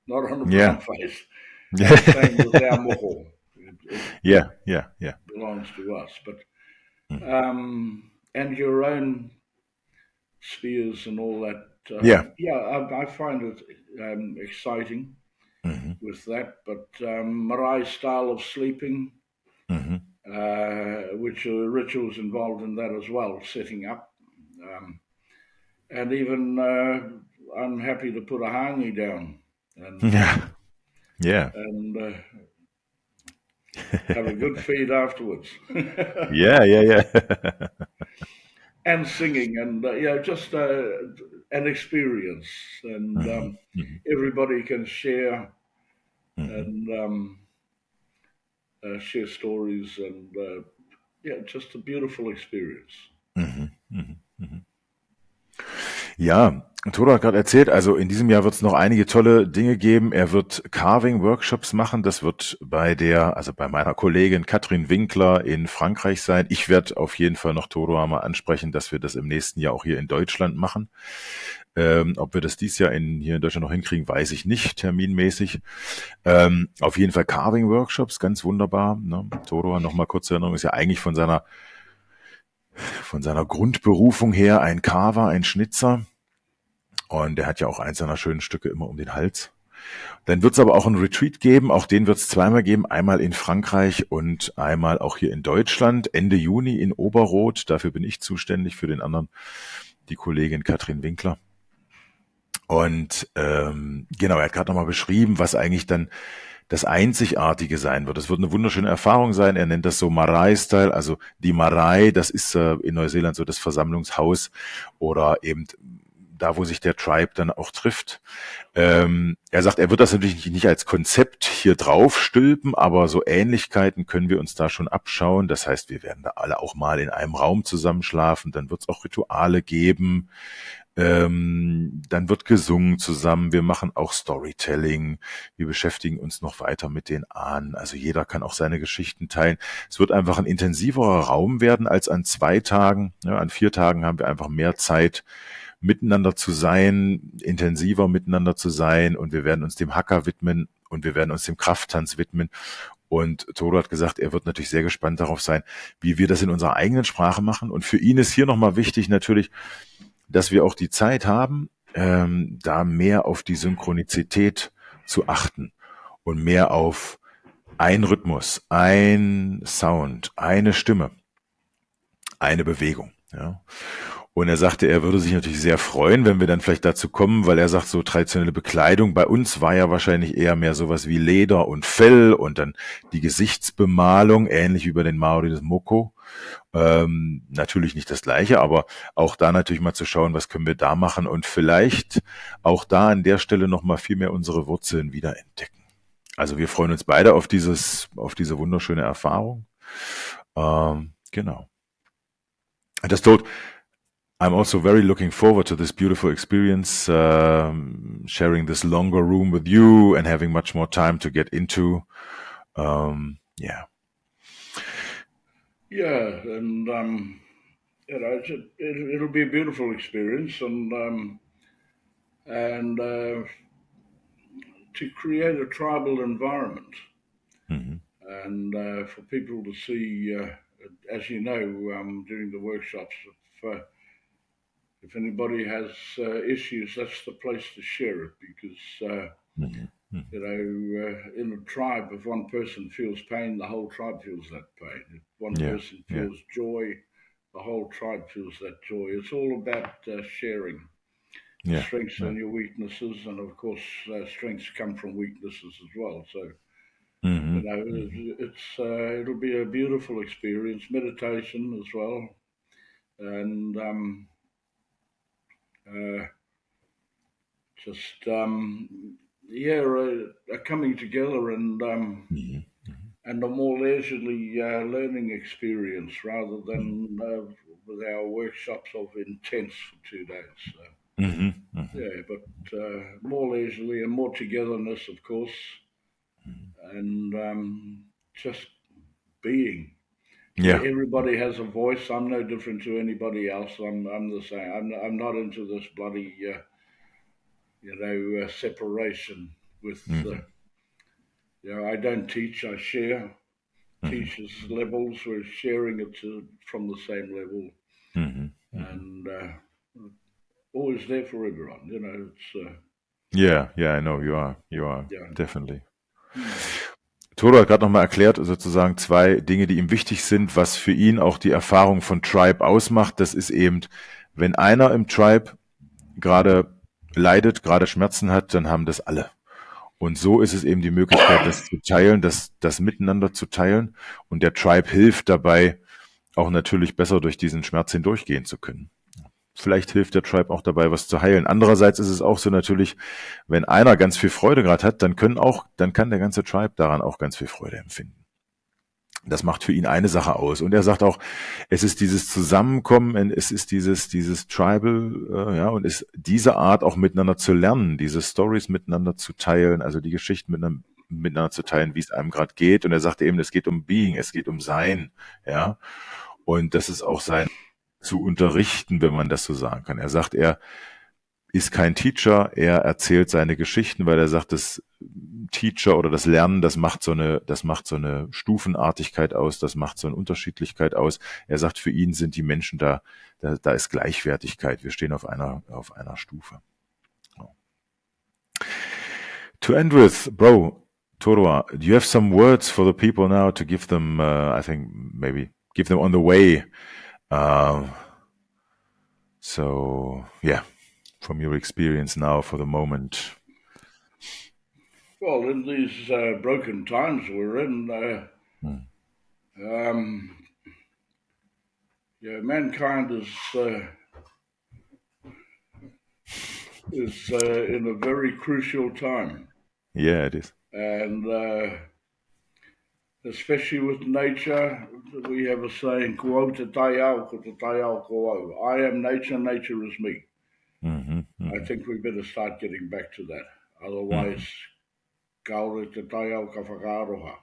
not on a brown face. Same with our moho. It belongs to us. But and your own spheres and all that. I find it exciting with that. But Marai's style of sleeping, which are rituals involved in that as well, setting up. And even I'm happy to put a hangi down and have a good feed afterwards. And singing and just an experience, and everybody can share and share stories, and just a beautiful experience. Ja, Toroa hat gerade erzählt, also in diesem Jahr wird es noch einige tolle Dinge geben. Er wird Carving-Workshops machen. Das wird bei meiner Kollegin Katrin Winkler in Frankreich sein. Ich werde auf jeden Fall noch Toroa mal ansprechen, dass wir das im nächsten Jahr auch hier in Deutschland machen. Ob wir das dieses Jahr hier in Deutschland noch hinkriegen, weiß ich nicht, terminmäßig. Auf jeden Fall Carving-Workshops, ganz wunderbar. Ne? Toroa, nochmal kurze Erinnerung, ist ja eigentlich von seiner Grundberufung her ein Carver, ein Schnitzer. Und der hat ja auch eins seiner schönen Stücke immer um den Hals. Dann wird es aber auch einen Retreat geben, auch den wird es zweimal geben, einmal in Frankreich und einmal auch hier in Deutschland, Ende Juni in Oberroth. Dafür bin ich zuständig, für den anderen die Kollegin Katrin Winkler. Und genau, er hat gerade nochmal beschrieben, was eigentlich dann das Einzigartige sein wird. Es wird eine wunderschöne Erfahrung sein. Er nennt das so Marae-Style, also die Marae, das ist in Neuseeland so das Versammlungshaus oder eben da, wo sich der Tribe dann auch trifft. Er sagt, er wird das natürlich nicht als Konzept hier drauf stülpen, aber so Ähnlichkeiten können wir uns da schon abschauen. Das heißt, wir werden da alle auch mal in einem Raum zusammenschlafen. Dann wird es auch Rituale geben. Dann wird gesungen zusammen. Wir machen auch Storytelling. Wir beschäftigen uns noch weiter mit den Ahnen. Also jeder kann auch seine Geschichten teilen. Es wird einfach ein intensiverer Raum werden als an 2 Tagen. Ja, an 4 Tagen haben wir einfach mehr Zeit, miteinander zu sein, intensiver miteinander zu sein, und wir werden uns dem Haka widmen und wir werden uns dem Krafttanz widmen. Und Toroa hat gesagt, er wird natürlich sehr gespannt darauf sein, wie wir das in unserer eigenen Sprache machen. Und für ihn ist hier nochmal wichtig natürlich, dass wir auch die Zeit haben, da mehr auf die Synchronizität zu achten und mehr auf ein Rhythmus, ein Sound, eine Stimme, eine Bewegung. Ja. Und er sagte, er würde sich natürlich sehr freuen, wenn wir dann vielleicht dazu kommen, weil er sagt, so traditionelle Bekleidung bei uns war ja wahrscheinlich eher mehr sowas wie Leder und Fell und dann die Gesichtsbemalung, ähnlich wie bei den Maori des Moko. Natürlich nicht das Gleiche, aber auch da natürlich mal zu schauen, was können wir da machen und vielleicht auch da an der Stelle nochmal viel mehr unsere Wurzeln wieder entdecken. Also wir freuen uns beide auf diese wunderschöne Erfahrung. Genau. I just thought I'm also very looking forward to this beautiful experience, sharing this longer room with you and having much more time to get into. Yeah. Yeah, and it'll be a beautiful experience, and to create a tribal environment, and for people to see, as you know, during the workshops, if anybody has issues, that's the place to share it, because in a tribe, if one person feels pain, the whole tribe feels that pain. If one person feels joy, the whole tribe feels that joy. It's all about sharing strengths and your weaknesses, and of course, strengths come from weaknesses as well. So, it'll be a beautiful experience, meditation as well, and just a coming together and a more leisurely learning experience rather than with our workshops of intense for 2 days. So, but more leisurely and more togetherness, of course, and just being. Yeah. Everybody has a voice. I'm no different to anybody else. I'm the same. I'm not into this bloody separation with. I don't teach. I share. Teachers levels. We're sharing it from the same level, and always there for everyone. It's. Yeah, I know you are. Yeah. Definitely. Toro hat gerade nochmal erklärt, sozusagen 2 Dinge, die ihm wichtig sind, was für ihn auch die Erfahrung von Tribe ausmacht. Das ist eben, wenn einer im Tribe gerade leidet, gerade Schmerzen hat, dann haben das alle. Und so ist es eben die Möglichkeit, das zu teilen, das miteinander zu teilen. Und der Tribe hilft dabei, auch natürlich besser durch diesen Schmerz hindurchgehen zu können. Vielleicht hilft der Tribe auch dabei, was zu heilen. Andererseits ist es auch so natürlich, wenn einer ganz viel Freude gerade hat, dann kann der ganze Tribe daran auch ganz viel Freude empfinden. Das macht für ihn eine Sache aus. Und er sagt auch, es ist dieses Zusammenkommen, es ist dieses Tribal, und ist diese Art auch miteinander zu lernen, diese Stories miteinander zu teilen, also die Geschichten miteinander zu teilen, wie es einem gerade geht. Und er sagte eben, es geht um Being, es geht um Sein, ja. Und das ist auch sein zu unterrichten, wenn man das so sagen kann. Er sagt, er ist kein Teacher, er erzählt seine Geschichten, weil er sagt, das Teacher oder das Lernen, das macht so eine Stufenartigkeit aus, das macht so eine Unterschiedlichkeit aus. Er sagt, für ihn sind die Menschen da ist Gleichwertigkeit. Wir stehen auf einer Stufe. To end with, Bro Toroa, do you have some words for the people now to give them, I think maybe give them on the way? So yeah, from your experience now for the moment. Well, in these broken times we're in, mankind is in a very crucial time. Yeah, it is. And especially with nature, we have a saying, "Ko te tai au, ko te tai au ko au." I am nature, nature is me. I think we better start getting back to that. Otherwise, kaore te tai au ka whakaaroha.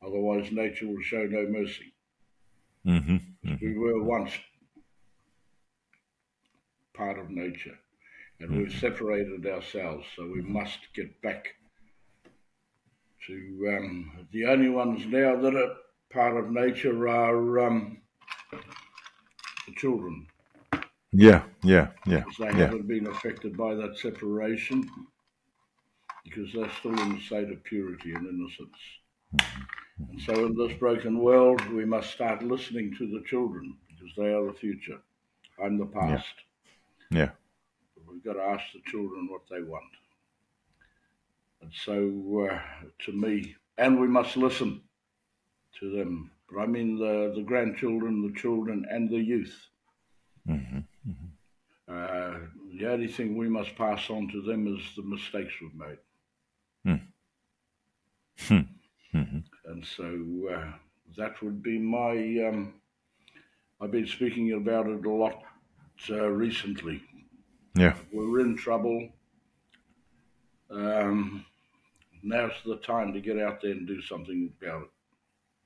Otherwise, nature will show no mercy. We were once part of nature, and we've separated ourselves, so we must get back to the only ones now that are part of nature are the children. Yeah. Because they haven't been affected by that separation, because they're still in a state of purity and innocence. And so in this broken world, we must start listening to the children, because they are the future. I'm the past. Yeah. We've got to ask the children what they want. And so to me, and we must listen to them. But I mean the grandchildren, the children, and the youth. The only thing we must pass on to them is the mistakes we've made. And so that would be my... I've been speaking about it a lot recently. Yeah. We're in trouble. Now's the time to get out there and do something about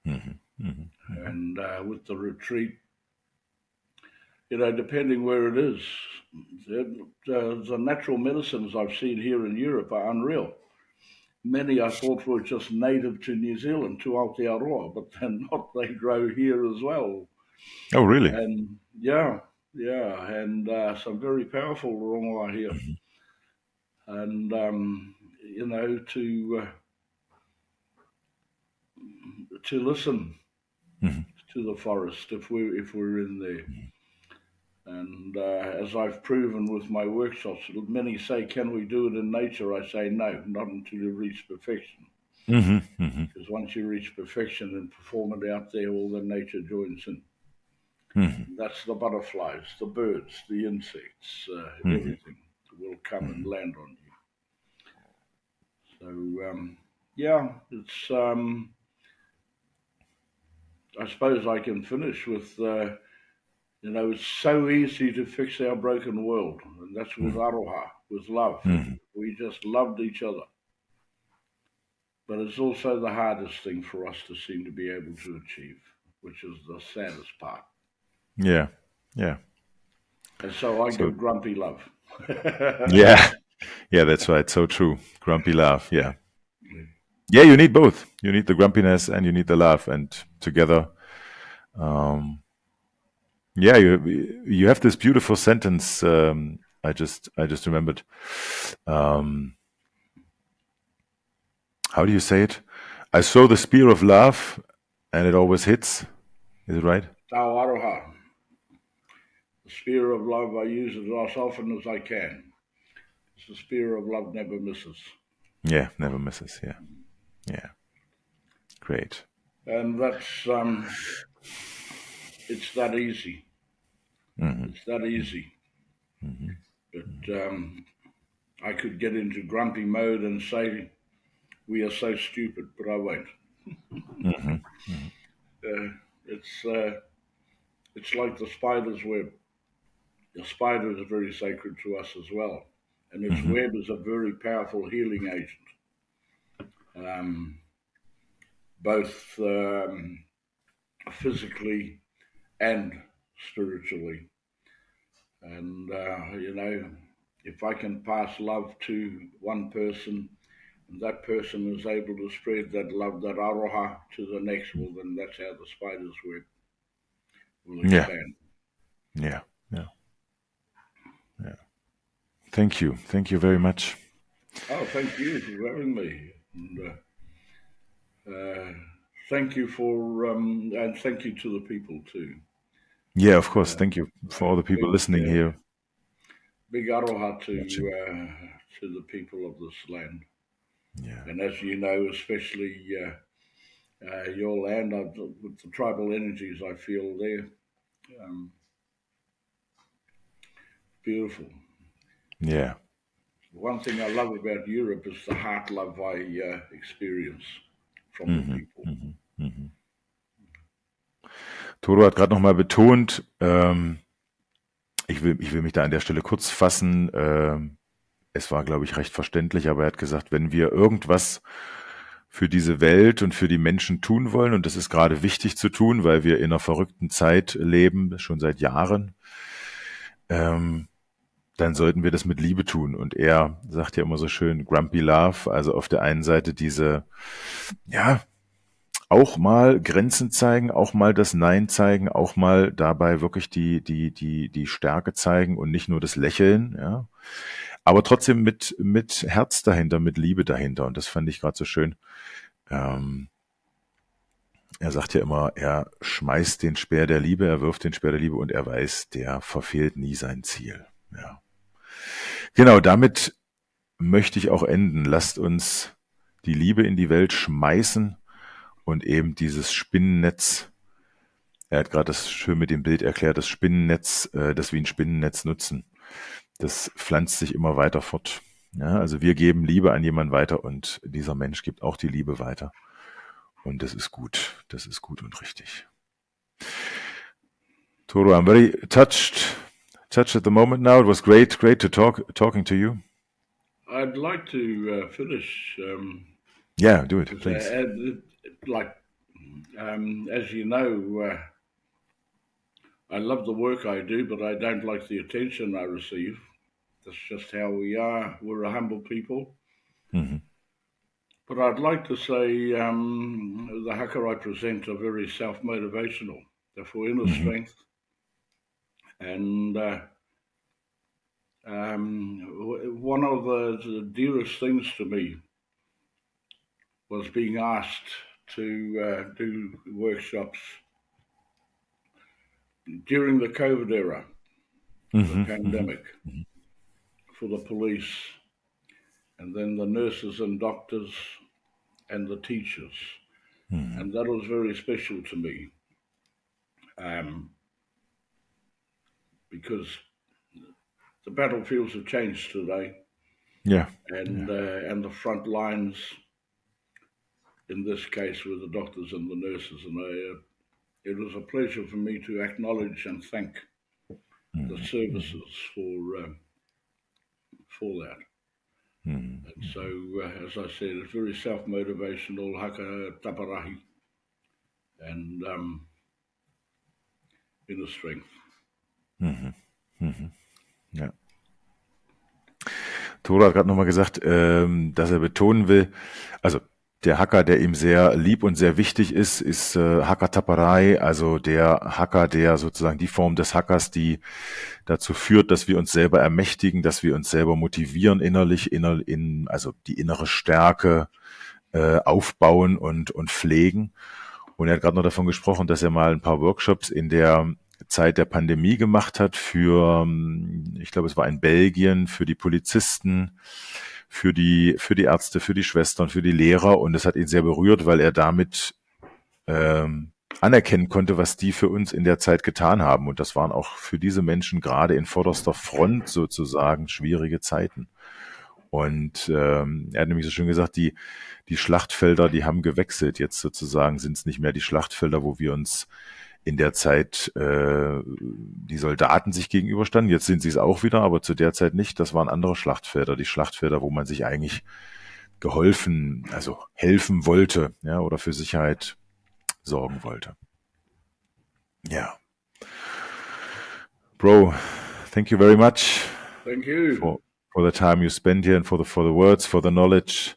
it. And with the retreat, depending where it is, the natural medicines I've seen here in Europe are unreal. Many I thought were just native to New Zealand, to Aotearoa, but they're not. They grow here as well. Oh, really? And and some very powerful rongoa here. And to listen to the forest if we're in there. And as I've proven with my workshops, many say, "Can we do it in nature?" I say, no, not until you reach perfection. Because once you reach perfection and perform it out there, all the nature joins in. That's the butterflies, the birds, the insects, everything. will come and Mhm. land on you. So yeah, it's. I suppose I can finish with. It's so easy to fix our broken world, and that's with Mhm. aroha, with love. Mhm. We just loved each other. But it's also the hardest thing for us to seem to be able to achieve, which is the saddest part. Yeah. Yeah. And so I So give grumpy love. yeah. Yeah, that's right. So true. Grumpy laugh. Yeah. Yeah, you need both. You need the grumpiness and you need the laugh, and together, um, yeah, you have this beautiful sentence. I just remembered. Um, how do you say it? I throw the spear of love, and it always hits. Is it right? Aotearoa. The spear of love, I use it as often as I can. The spear of love never misses. Yeah, never misses. Yeah, yeah, great. And that's, it's that easy. Hmm. It's that easy. Hmm. But I could get into grumpy mode and say, we are so stupid, but I won't. Hmm. Hmm. Uh, it's, uh, it's like the spider's web. The spider is very sacred to us as well. And its Hmm. web is a very powerful healing agent, both physically and spiritually. And, if I can pass love to one person and that person is able to spread that love, that aroha, to the next, well, then that's how the spider's web will Yeah, expand. yeah, yeah, yeah. Thank you very much. Oh, thank you for having me. And, uh, thank you for, and thank you to the people too. Yeah, of course. Uh, Thank you for all the people big, listening here. big aroha Watching. to the people of this land. Yeah. And as you know, especially your land, with the tribal energies I feel there, beautiful. Yeah. One thing I love about Europe is the heart love I experience from the Mhm. people. Mhm. Mhm. Toto hat gerade nochmal betont, ich will mich da an der Stelle kurz fassen. Es war, glaube ich, recht verständlich, aber er hat gesagt, wenn wir irgendwas für diese Welt und für die Menschen tun wollen, und das ist gerade wichtig zu tun, weil wir in einer verrückten Zeit leben, schon seit Jahren, ähm, dann sollten wir das mit Liebe tun. Und er sagt ja immer so schön, Grumpy Love, also auf der einen Seite diese, ja, auch mal Grenzen zeigen, auch mal das Nein zeigen, auch mal dabei wirklich die Stärke zeigen und nicht nur das Lächeln, ja. Aber trotzdem mit Herz dahinter, mit Liebe dahinter. Und das fand ich gerade so schön. Ähm, Er sagt ja immer, er schmeißt den Speer der Liebe, er wirft den Speer der Liebe und er weiß, der verfehlt nie sein Ziel. Ja. Genau, damit möchte ich auch enden. Lasst uns die Liebe in die Welt schmeißen und eben dieses Spinnennetz, er hat gerade das schön mit dem Bild erklärt, das Spinnennetz, das wie ein Spinnennetz nutzen. Das pflanzt sich immer weiter fort. Ja, also wir geben Liebe an jemanden weiter und dieser Mensch gibt auch die Liebe weiter. Und das ist gut und richtig. Toro, I'm very touched at the moment now. It was great to talking to you. I'd like to finish, Yeah, do it, because, please. like, as you know, I love the work I do, but I don't like the attention I receive. That's just how we are. We're a humble people. Hmm. But I'd like to say the Haka I present are very self motivational. They're for inner Hmm. strength. And one of the dearest things to me was being asked to do workshops during the COVID era, the Hmm. Hmm. pandemic, for the police, and then the nurses and doctors and the teachers. Hmm. And that was very special to me, because the battlefields have changed today. Yeah. And the front lines, in this case, were the doctors and the nurses. And it was a pleasure for me to acknowledge and thank the services for that. And so, as I said, it's very self-motivational, haka taparahi, and inner strength. Ja. Toroa hat gerade nochmal gesagt, dass er betonen will, also der Haka, der ihm sehr lieb und sehr wichtig ist Haka Taparai, also der Haka, der sozusagen die Form des Hakas, die dazu führt, dass wir uns selber ermächtigen, dass wir uns selber motivieren innerlich, also die innere Stärke aufbauen und pflegen. Und er hat gerade noch davon gesprochen, dass er mal ein paar Workshops in der Zeit der Pandemie gemacht hat für, ich glaube, es war in Belgien, für die Polizisten, für die Ärzte, für die Schwestern, für die Lehrer. Und es hat ihn sehr berührt, weil er damit anerkennen konnte, was die für uns in der Zeit getan haben. Und das waren auch für diese Menschen gerade in vorderster Front sozusagen schwierige Zeiten. Und er hat nämlich so schön gesagt, die Schlachtfelder, die haben gewechselt. Jetzt sozusagen sind es nicht mehr die Schlachtfelder, wo wir uns in der Zeit die Soldaten sich gegenüberstanden. Jetzt sind sie es auch wieder, aber zu der Zeit nicht. Das waren andere Schlachtfelder. Die Schlachtfelder, wo man sich eigentlich helfen wollte, ja, oder für Sicherheit sorgen wollte. Ja. Bro, thank you very much. Thank you. For the time you spend here and for the words, for the knowledge,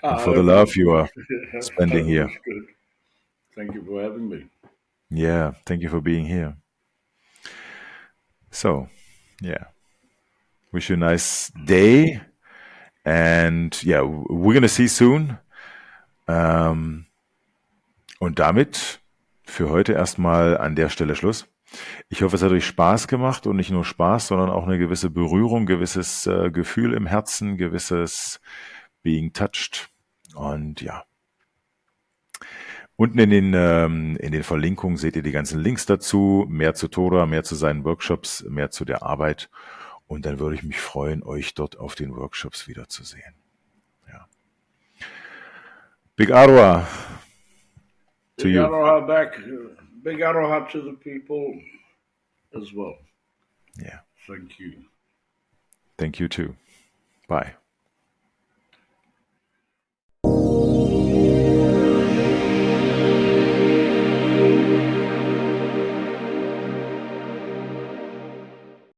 and for the love you are spending here. Good. Thank you for having me. Yeah, thank you for being here. So, yeah, wish you a nice day, and yeah, we're gonna see soon. Und damit für heute erstmal an der Stelle Schluss. Ich hoffe, es hat euch Spaß gemacht und nicht nur Spaß, sondern auch eine gewisse Berührung, gewisses Gefühl im Herzen, gewisses Being touched. Und ja, unten in den Verlinkungen seht ihr die ganzen Links dazu, mehr zu Toroa, mehr zu seinen Workshops, mehr zu der Arbeit. Und dann würde ich mich freuen, euch dort auf den Workshops wiederzusehen. Ja. Big Aroa to Big you. Aroha back. Big Aroha to the people as well. Yeah. Thank you. Thank you too. Bye.